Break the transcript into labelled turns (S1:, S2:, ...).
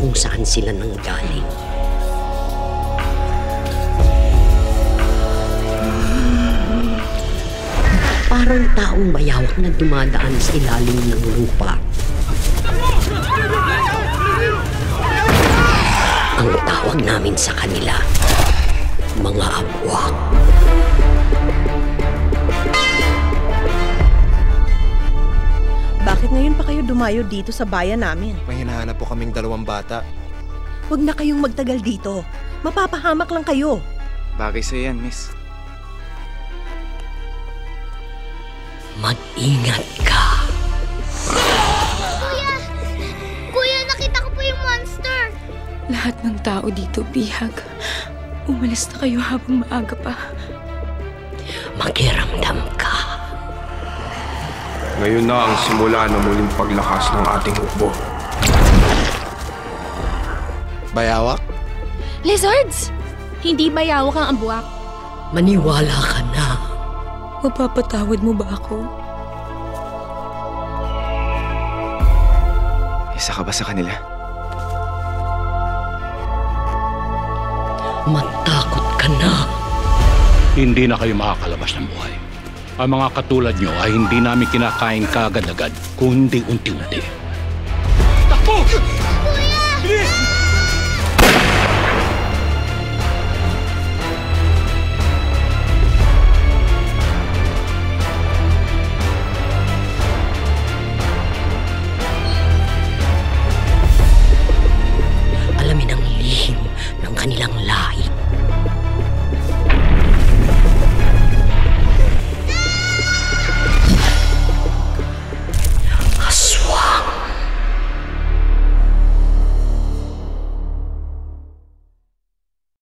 S1: kung saan sila nanggaling. Parang taong bayawak na dumadaan sa ilalim ng lupa. Ang tawag namin sa kanila, mga abwak.
S2: Bakit ngayon pa kayo dumayo dito sa bayan namin?
S3: May hinahanap po kaming 2 bata.
S2: Huwag na kayong magtagal dito. Mapapahamak lang kayo.
S3: Bagay sa yan, miss.
S1: Mag-ingat ka.
S4: Kuya! Kuya, nakita ko po yung monster!
S5: Lahat ng tao dito, bihag. Umalis na kayo habang maaga pa.
S1: Makiramdam ka.
S6: Ngayon na ang simula ng muling paglakas ng ating hukbo.
S3: Bayawak?
S5: Lizards! Hindi mayawak ang ambuak.
S1: Maniwala ka na.
S5: Mapapatawad mo ba ako?
S3: Isa ka ba sa kanila?
S1: Matakot ka na.
S7: Hindi na kayo makakalabas ng buhay. Ang mga katulad nyo ay hindi namin kinakain kaagad-agad, kundi unti-unti. Takbo!
S4: Kuya!
S7: Bilis!
S1: Alamin ang lihim ng kanilang